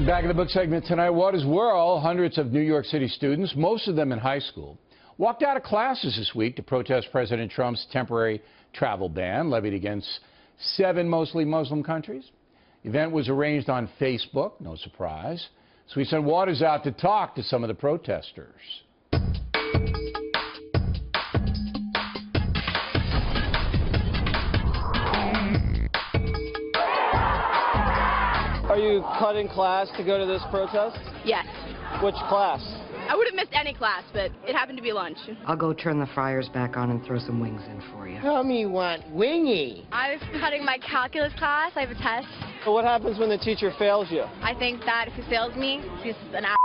Back in the book segment tonight, Waters Whirl, hundreds of New York City students, most of them in high school, walked out of classes this week to protest President Trump's temporary travel ban levied against 7 mostly Muslim countries. The event was arranged on Facebook, no surprise. So we sent Waters out to talk to some of the protesters. Are you cutting class to go to this protest? Yes. Which class? I would have missed any class, but it happened to be lunch. I'll go turn the fryers back on and throw some wings in for you. Tell me you want wingy. I'm cutting my calculus class. I have a test. So what happens when the teacher fails you? I think that if he fails me, he's an ass.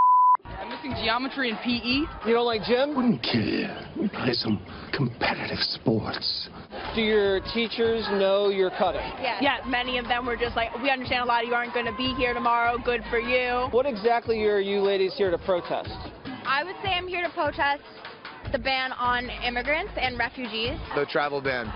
I'm missing geometry and PE. You don't like gym? Wouldn't kill you. We play some competitive sports. Do your teachers know you're cutting? Yeah, many of them were just like, we understand a lot of you aren't going to be here tomorrow. Good for you. What exactly are you ladies here to protest? I would say I'm here to protest the ban on immigrants and refugees. The travel ban.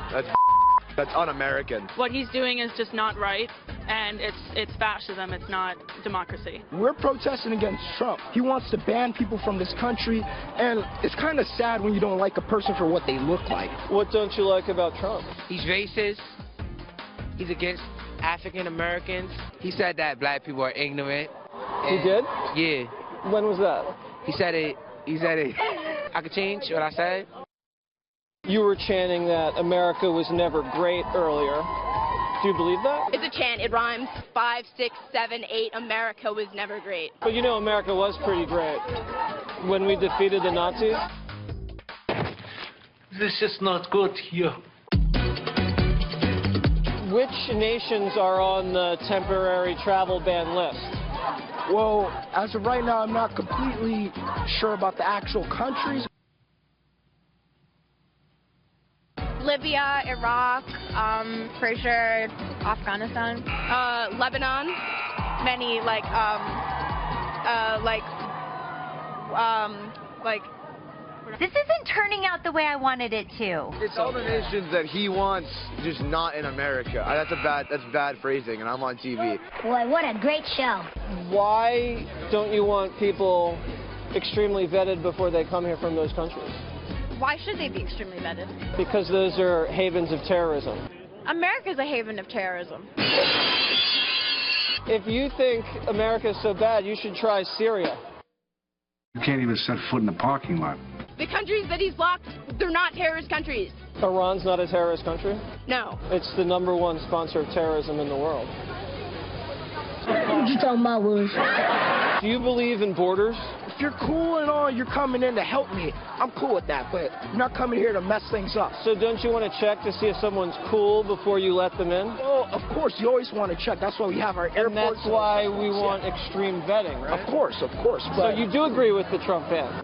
That's un-American. What he's doing is just not right, and it's fascism, it's not democracy. We're protesting against Trump. He wants to ban people from this country, and it's kind of sad when you don't like a person for what they look like. What don't you like about Trump? He's racist. He's against African Americans. He said that black people are ignorant. He did? Yeah. When was that? He said it. I could change what I said. You were chanting that America was never great earlier. Do you believe that? It's a chant. It rhymes. 5, 6, 7, 8. America was never great. But you know America was pretty great when we defeated the Nazis. This is not good here. Which nations are on the temporary travel ban list? Well, as of right now, I'm not completely sure about the actual countries. Libya, Iraq, pretty sure Afghanistan. Lebanon. Many This isn't turning out the way I wanted it to. It's all the nations that he wants, just not in America. That's bad phrasing, and I'm on TV. Boy, what a great show. Why don't you want people extremely vetted before they come here from those countries? Why should they be extremely vetted? Because those are havens of terrorism. America's a haven of terrorism. If you think America's so bad, you should try Syria. You can't even set foot in the parking lot. The countries that he's blocked, they're not terrorist countries. Iran's not a terrorist country? No. It's the #1 sponsor of terrorism in the world. What you talking about, Willis? Do you believe in borders? If you're cool and all, you're coming in to help me. I'm cool with that, but you're not coming here to mess things up. So don't you want to check to see if someone's cool before you let them in? Well, of course, you always want to check. That's why we have our airports. And that's why we want extreme vetting, right? Of course. So But you do agree with the Trump ban?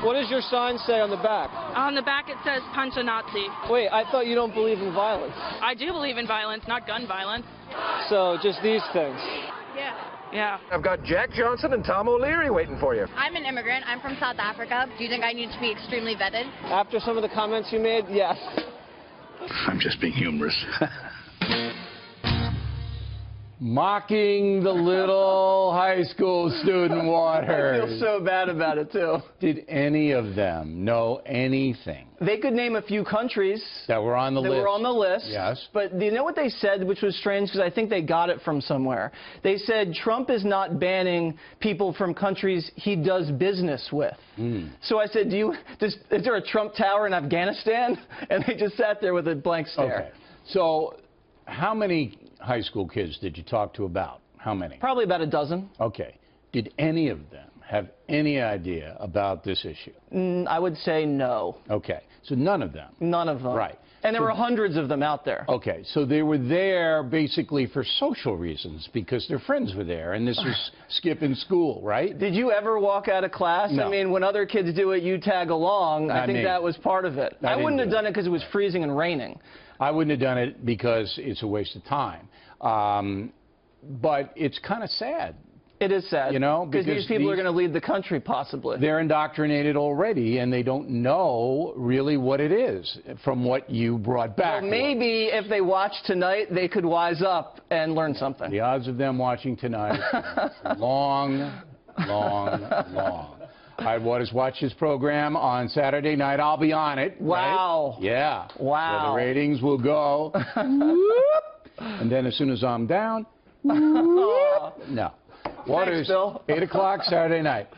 What does your sign say on the back? On the back it says, punch a Nazi. Wait, I thought you don't believe in violence. I do believe in violence, not gun violence. So just these things. Yeah. I've got Jack Johnson and Tom O'Leary waiting for you. I'm an immigrant. I'm from South Africa. Do you think I need to be extremely vetted? After some of the comments you made, yes. I'm just being humorous. Mocking the little high school student Waters. I feel so bad about it, too. Did any of them know anything? They could name a few countries That were on the list. that were on the list. Yes. But do you know what they said, which was strange, because I think they got it from somewhere? They said Trump is not banning people from countries he does business with. So I said, is there a Trump Tower in Afghanistan? And they just sat there with a blank stare. Okay. So how many high school kids did you talk to about? How many? Probably about a dozen. Okay. Did any of them have any idea about this issue? I would say no. Okay. So none of them? None of them. Right. And there were hundreds of them out there. Okay. So they were there basically for social reasons because their friends were there, and this was skipping school, right? Did you ever walk out of class? No. I mean, when other kids do it, you tag along. I think that was part of it. I wouldn't have done it because it was freezing and raining. I wouldn't have done it because it's a waste of time. But it's kind of sad It is sad. You know, because these people are going to lead the country, possibly. They're indoctrinated already, and they don't know really what it is from what you brought back. Well, maybe if they watch tonight, they could wise up and learn something. The odds of them watching tonight, long, long, long. All right, Waters, watch his program on Saturday night. I'll be on it. Wow. Right? Yeah. Wow. So the ratings will go. And then as soon as I'm down, no. Waters, Thanks, Bill. 8 o'clock Saturday night.